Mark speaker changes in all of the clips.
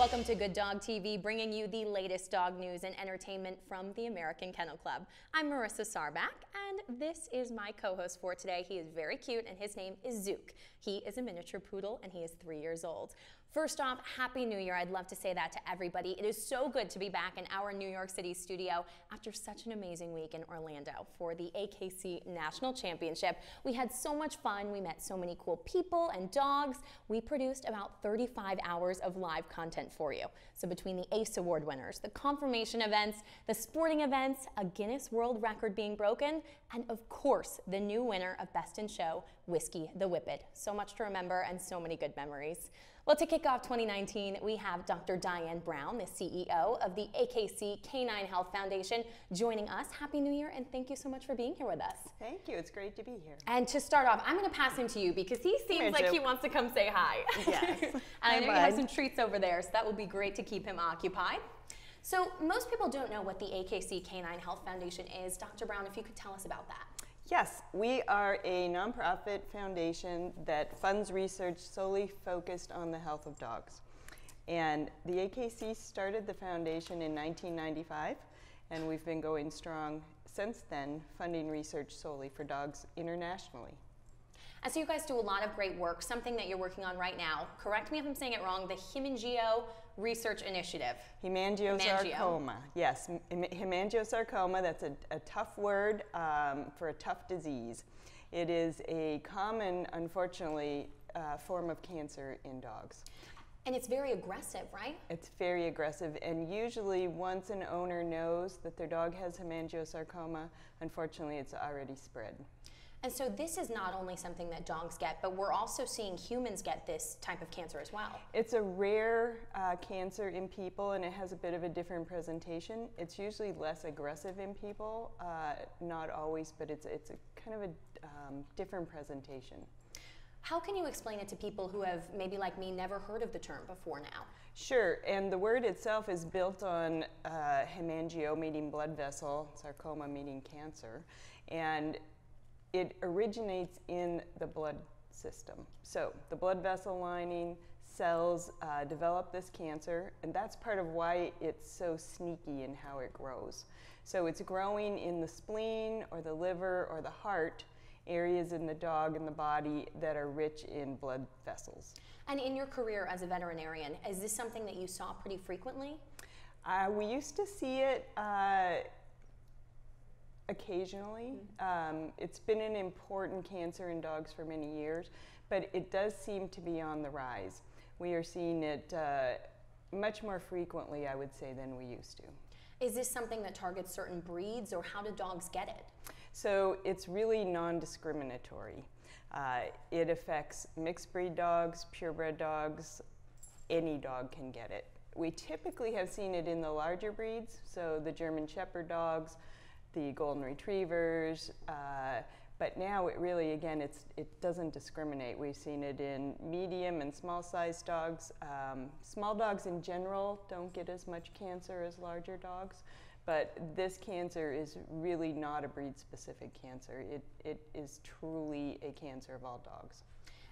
Speaker 1: Welcome to Good Dog TV, bringing you the latest dog news and entertainment from the American Kennel Club. I'm Marissa Sarback, and this is my co-host for today. He is very cute, and his name is Zook. He is a miniature poodle, and he is 3 years old. First off, Happy New Year. I'd love to say that to everybody. It is so good to be back in our New York City studio after such an amazing week in Orlando for the AKC National Championship. We had so much fun. We met so many cool people and dogs. We produced about 35 hours of live content for you. So between the ACE Award winners, the confirmation events, the sporting events, a Guinness World Record being broken, and of course, the new winner of Best in Show, Whiskey the Whippet. So much to remember and so many good memories. Well, to kick off 2019, we have Dr. Diane Brown, the CEO of the AKC Canine Health Foundation, joining us. Happy New Year, and thank you so much for being here with us.
Speaker 2: Thank you. It's great to be here.
Speaker 1: And to start off, I'm going to pass him to you because he seems like he wants to come say hi.
Speaker 2: Yes.
Speaker 1: And I know you have some treats over there, so that will be great to keep him occupied. So most people don't know what the AKC Canine Health Foundation is. Dr. Brown, if you could tell us about that.
Speaker 2: Yes, we are a nonprofit foundation that funds research solely focused on the health of dogs. And the AKC started the foundation in 1995, and we've been going strong since then, funding research solely for dogs internationally.
Speaker 1: And so you guys do a lot of great work, something that you're working on right now. Correct me if I'm saying it wrong, the Hemangioma Research Initiative.
Speaker 2: Hemangiosarcoma, yes. Hemangiosarcoma, that's a tough word for a tough disease. It is a common, unfortunately, form of cancer in dogs.
Speaker 1: And it's very aggressive, right?
Speaker 2: It's very aggressive, and usually once an owner knows that their dog has hemangiosarcoma, unfortunately it's already spread.
Speaker 1: And so this is not only something that dogs get, but we're also seeing humans get this type of cancer as well.
Speaker 2: It's a rare cancer in people, and it has a bit of a different presentation. It's usually less aggressive in people, not always, but it's a kind of a different presentation.
Speaker 1: How can you explain it to people who have, maybe like me, never heard of the term before now?
Speaker 2: Sure, and the word itself is built on hemangio, meaning blood vessel, sarcoma meaning cancer, and it originates in the blood system. So the blood vessel lining cells develop this cancer, and that's part of why it's so sneaky in how it grows. So it's growing in the spleen or the liver or the heart, areas in the dog and the body that are rich in blood vessels.
Speaker 1: And in your career as a veterinarian, is this something that you saw pretty frequently?
Speaker 2: We used to see it occasionally. It's been an important cancer in dogs for many years, but it does seem to be on the rise. We are seeing it much more frequently, I would say, than we used to.
Speaker 1: Is this something that targets certain breeds, or how do dogs get it?
Speaker 2: So it's really non-discriminatory. It affects mixed breed dogs, purebred dogs, any dog can get it. We typically have seen it in the larger breeds, so the German Shepherd dogs, the Golden Retrievers, but now it really, again, it doesn't discriminate. We've seen it in medium and small sized dogs. Small dogs in general don't get as much cancer as larger dogs, but this cancer is really not a breed specific cancer. It is truly a cancer of all dogs.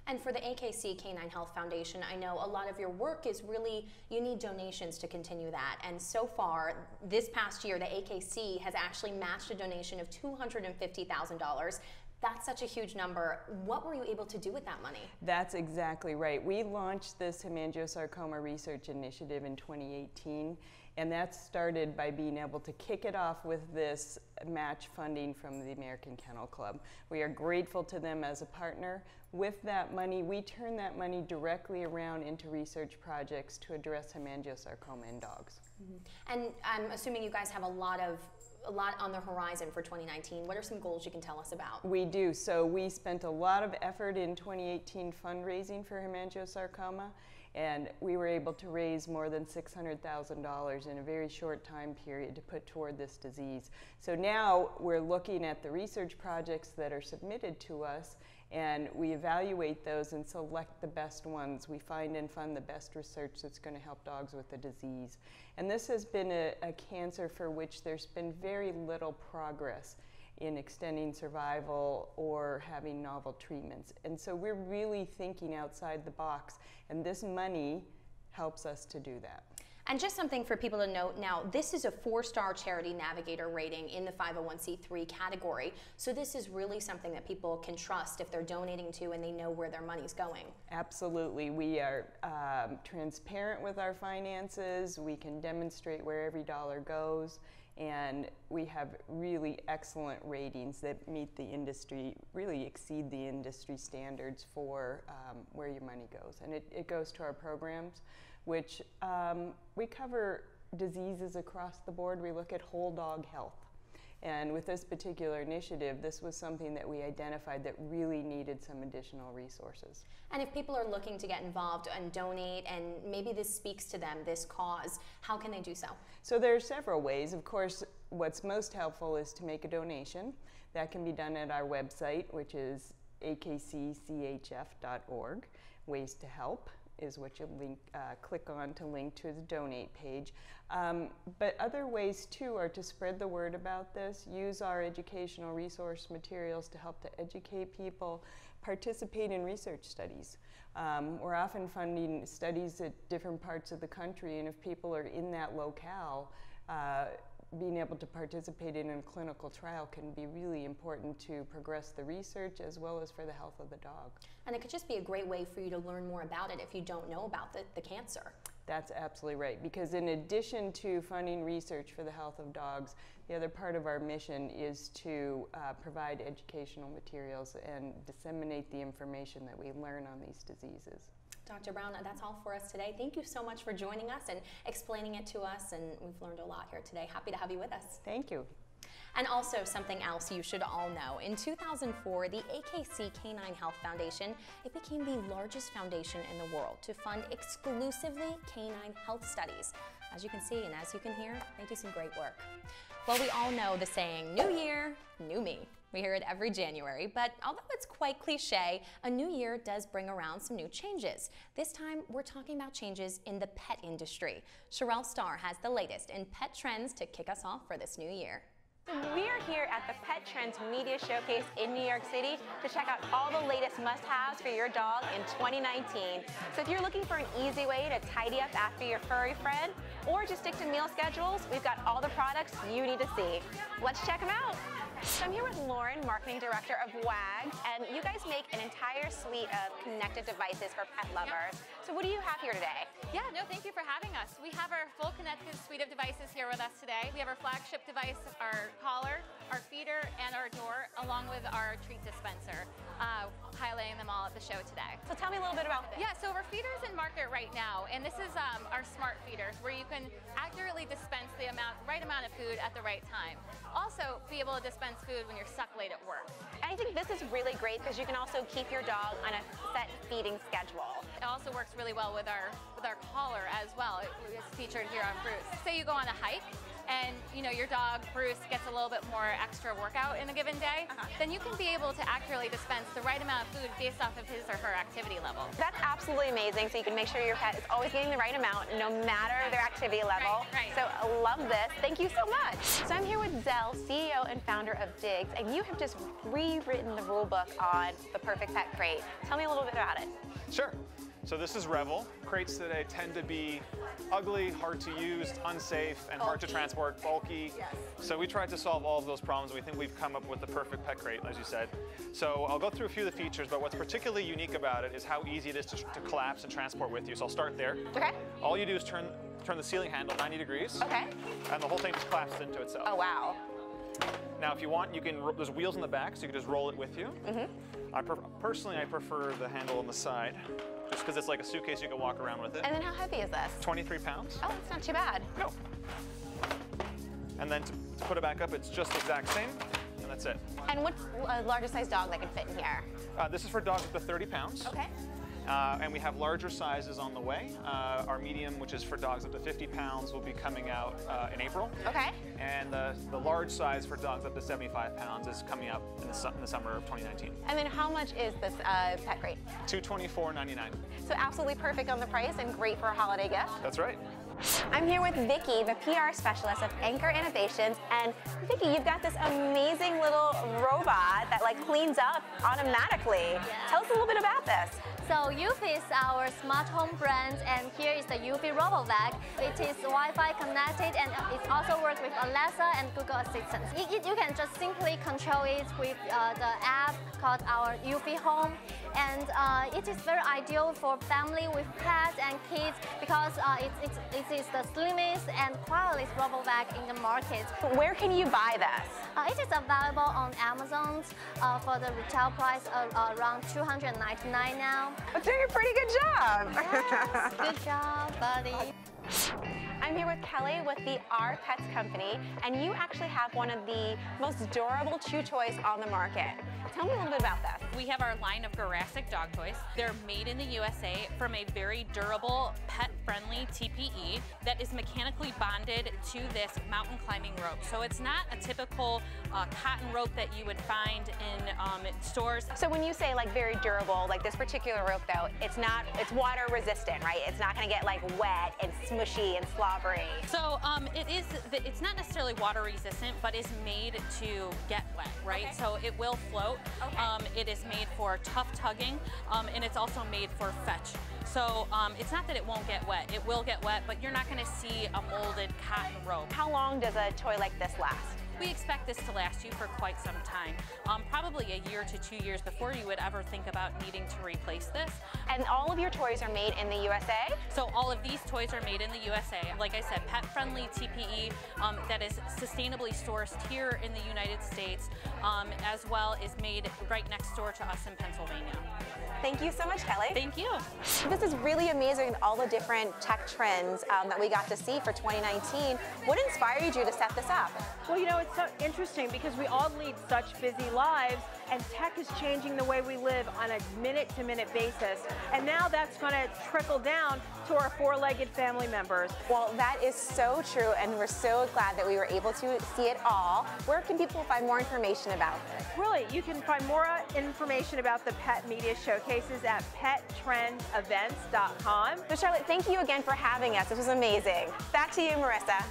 Speaker 1: And for the AKC Canine Health Foundation, I know a lot of your work is really, you need donations to continue that. And so far, this past year, the AKC has actually matched a donation of $250,000. That's such a huge number. What were you able to do with that money?
Speaker 2: That's exactly right. We launched this hemangiosarcoma research initiative in 2018, and that started by being able to kick it off with this match funding from the American Kennel Club. We are grateful to them as a partner. With that money, we turn that money directly around into research projects to address hemangiosarcoma in dogs.
Speaker 1: And I'm assuming you guys have a lot on the horizon for 2019. What are some goals you can tell us about?
Speaker 2: We do. So we spent a lot of effort in 2018 fundraising for hemangiosarcoma, and we were able to raise more than $600,000 in a very short time period to put toward this disease. So now we're looking at the research projects that are submitted to us, and we evaluate those and select the best ones. We find and fund the best research that's going to help dogs with the disease. And this has been a cancer for which there's been very little progress in extending survival or having novel treatments. And so we're really thinking outside the box, and this money helps us to do that.
Speaker 1: And just something for people to note now, this is a 4-star Charity Navigator rating in the 501c3 category. So this is really something that people can trust if they're donating to and they know where their money's going.
Speaker 2: Absolutely. We are transparent with our finances. We can demonstrate where every dollar goes. And we have really excellent ratings that meet the industry, really exceed the industry standards for where your money goes. And it goes to our programs, which we cover diseases across the board. We look at whole dog health. And with this particular initiative, this was something that we identified that really needed some additional resources.
Speaker 1: And if people are looking to get involved and donate, and maybe this speaks to them, this cause, how can they do so?
Speaker 2: So there are several ways. Of course, what's most helpful is to make a donation. That can be done at our website, which is akcchf.org. Ways to help is what you click on to link to the donate page. But other ways too are to spread the word about this, use our educational resource materials to help to educate people, participate in research studies. We're often funding studies at different parts of the country, and if people are in that locale, being able to participate in a clinical trial can be really important to progress the research as well as for the health of the dog.
Speaker 1: And it could just be a great way for you to learn more about it if you don't know about the cancer.
Speaker 2: That's absolutely right, because in addition to funding research for the health of dogs, the other part of our mission is to provide educational materials and disseminate the information that we learn on these diseases.
Speaker 1: Dr. Brown, that's all for us today. Thank you so much for joining us and explaining it to us, and we've learned a lot here today. Happy to have you with us.
Speaker 2: Thank you.
Speaker 1: And also something else you should all know. In 2004, the AKC Canine Health Foundation, it became the largest foundation in the world to fund exclusively canine health studies. As you can see and as you can hear, they do some great work. Well, we all know the saying, new year, new me. We hear it every January, but although it's quite cliche, a new year does bring around some new changes. This time, we're talking about changes in the pet industry. Sherelle Starr has the latest in pet trends to kick us off for this new year.
Speaker 3: We are here at the Pet Trends Media Showcase in New York City to check out all the latest must-haves for your dog in 2019. So if you're looking for an easy way to tidy up after your furry friend, or just stick to meal schedules, we've got all the products you need to see. Let's check them out. So I'm here with Lauren, Marketing Director of WAG, and you guys make an entire suite of connected devices for pet lovers. So what do you have here today?
Speaker 4: Yeah, no, thank you for having us. We have our full connected suite of devices here with us today. We have our flagship device, our collar, our feeder, and our door, along with our treat dispenser, highlighting them all at the show today.
Speaker 3: So tell me a little bit about this.
Speaker 4: Yeah, so our feeder's in market right now, and this is our smart feeders, where you can accurately dispense the right amount of food at the right time. Also, be able to dispense food when you're stuck late at work.
Speaker 3: I think this is really great because you can also keep your dog on a set feeding schedule.
Speaker 4: It also works really well with our collar as well. It's featured here on Bruce. Say you go on a hike, and your dog Bruce gets a little bit more extra workout in a given day, then you can be able to accurately dispense the right amount of food based off of his or her activity level.
Speaker 3: That's absolutely amazing. So you can make sure your pet is always getting the right amount, no matter their activity level.
Speaker 4: Right.
Speaker 3: So I love this. Thank you so much. So I'm here with Zell, CEO and founder of Diggs, and you have just rewritten the rule book on the Perfect Pet Crate. Tell me a little bit about it.
Speaker 5: Sure. So this is Revel. Crates today tend to be ugly, hard to use, unsafe, and hard to transport, bulky.
Speaker 1: Yes.
Speaker 5: So we tried to solve all of those problems. We think we've come up with the perfect pet crate, as you said. So I'll go through a few of the features, but what's particularly unique about it is how easy it is to collapse and transport with you. So I'll start there.
Speaker 3: Okay.
Speaker 5: All you do is turn the ceiling handle 90 degrees.
Speaker 3: Okay.
Speaker 5: And the whole thing just collapses into itself.
Speaker 3: Oh, wow.
Speaker 5: Now, if you want, there's wheels in the back, so you can just roll it with you. Personally, I prefer the handle on the side, just because it's like a suitcase you can walk around with it.
Speaker 3: And then how heavy is this?
Speaker 5: 23 pounds.
Speaker 3: Oh, that's not too bad.
Speaker 5: No. And then to put it back up, it's just the exact same, and that's it.
Speaker 3: And what's a largest size dog that can fit in here?
Speaker 5: This is for dogs up to 30 pounds.
Speaker 3: Okay.
Speaker 5: And we have larger sizes on the way. Our medium, which is for dogs up to 50 pounds, will be coming out in April.
Speaker 3: Okay.
Speaker 5: And the large size for dogs up to 75 pounds is coming up in the summer of 2019.
Speaker 3: And then how much is this pet crate?
Speaker 5: $224.99.
Speaker 3: So absolutely perfect on the price and great for a holiday gift.
Speaker 5: That's right.
Speaker 3: I'm here with Vicki, the PR specialist of Anchor Innovations, and Vicki, you've got this amazing little robot that cleans up automatically. Tell us a little bit about this.
Speaker 6: So Youth is our smart home brand, and here is the UV RoboVac. It is Wi-Fi connected and it also works with Alexa and Google Assistant. You can just simply control it with the app called our UV Home, and it is very ideal for family with pets and kids because it is the slimmest and quietest RoboVac in the market.
Speaker 3: Where can you buy this?
Speaker 6: It is available on Amazon for the retail price of around $299 now.
Speaker 3: That's doing a pretty good job.
Speaker 6: Yes, good job, buddy.
Speaker 3: I'm here with Kelly with the Our Pets company, and you actually have one of the most durable chew toys on the market. Tell me a little bit about this.
Speaker 7: We have our line of Jurassic dog toys. They're made in the USA from a very durable, pet-friendly TPE that is mechanically bonded to this mountain climbing rope. So it's not a typical cotton rope that you would find in stores.
Speaker 3: So when you say like very durable, like this particular rope though, it's water resistant, right? It's not gonna get like wet and smushy and slobbery.
Speaker 7: So it's not necessarily water resistant, but is made to get wet, right?
Speaker 3: Okay.
Speaker 7: So it will float.
Speaker 3: Okay.
Speaker 7: It is made for tough tugging, and it's also made for fetch. So it's not that it won't get wet. It will get wet, but you're not going to see a molded cotton rope.
Speaker 3: How long does a toy like this last?
Speaker 7: We expect this to last you for quite some time, probably a year to 2 years before you would ever think about needing to replace this.
Speaker 3: And all of your toys are made in the USA?
Speaker 7: So all of these toys are made in the USA. Like I said, pet-friendly TPE that is sustainably sourced here in the United States, as well is made right next door to us in Pennsylvania.
Speaker 3: Thank you so much, Kelly.
Speaker 7: Thank you.
Speaker 3: This is really amazing, all the different tech trends that we got to see for 2019. What inspired you to set this up?
Speaker 8: Well, you know, it's so interesting because we all lead such busy lives, and tech is changing the way we live on a minute-to-minute basis. And now that's going to trickle down to our four-legged family members.
Speaker 3: Well, that is so true, and we're so glad that we were able to see it all. Where can people find more information about this?
Speaker 8: Really, you can find more information about the pet media showcases at pettrendsevents.com.
Speaker 3: So Charlotte, thank you again for having us. This was amazing. Back to you, Marissa.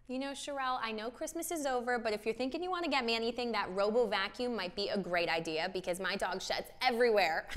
Speaker 1: You know, Sherelle, I know Christmas is over, but if you're thinking you want to get me anything, that Robo Vacuum might be a great idea because my dog sheds everywhere.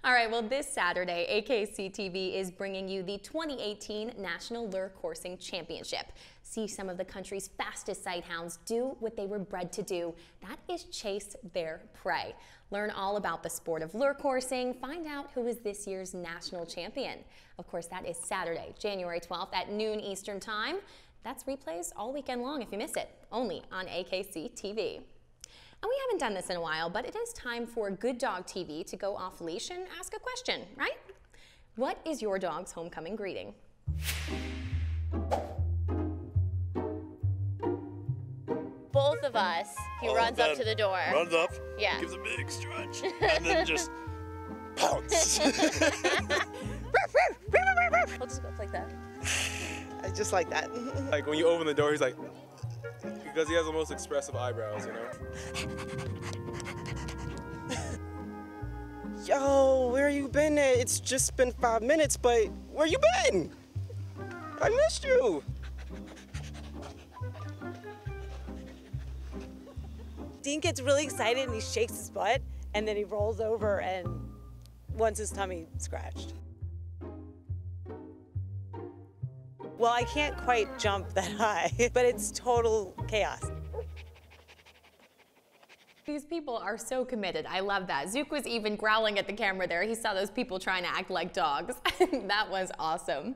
Speaker 1: All right, well, this Saturday, AKC TV is bringing you the 2018 National Lure Coursing Championship. See some of the country's fastest sight hounds do what they were bred to do. That is chase their prey. Learn all about the sport of lure coursing. Find out who is this year's national champion. Of course, that is Saturday, January 12th at noon Eastern Time. That's replays all weekend long if you miss it, only on AKC TV. And we haven't done this in a while, but it is time for Good Dog TV to go off leash and ask a question, right? What is your dog's homecoming greeting?
Speaker 9: Both of us, he runs up to the door.
Speaker 10: Runs up,
Speaker 9: Yeah.
Speaker 10: gives a big stretch, and then just pounce.
Speaker 9: We'll just go like that.
Speaker 11: Just like that.
Speaker 12: Like when you open the door, he's like, because he has the most expressive eyebrows, you know?
Speaker 11: Yo, where you been at? It's just been 5 minutes, but where you been? I missed you.
Speaker 13: Dean gets really excited and he shakes his butt and then he rolls over and wants his tummy scratched. Well, I can't quite jump that high, but it's total chaos.
Speaker 1: These people are so committed. I love that. Zook was even growling at the camera there. He saw those people trying to act like dogs. That was awesome.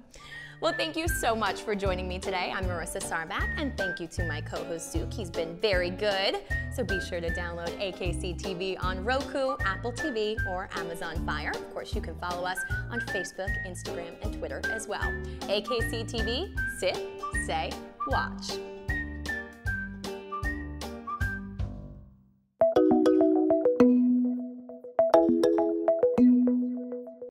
Speaker 1: Well, thank you so much for joining me today. I'm Marissa Sarback, and thank you to my co-host Zook. He's been very good. So be sure to download AKC TV on Roku, Apple TV, or Amazon Fire. Of course, you can follow us on Facebook, Instagram, and Twitter as well. AKC TV, sit, say, watch.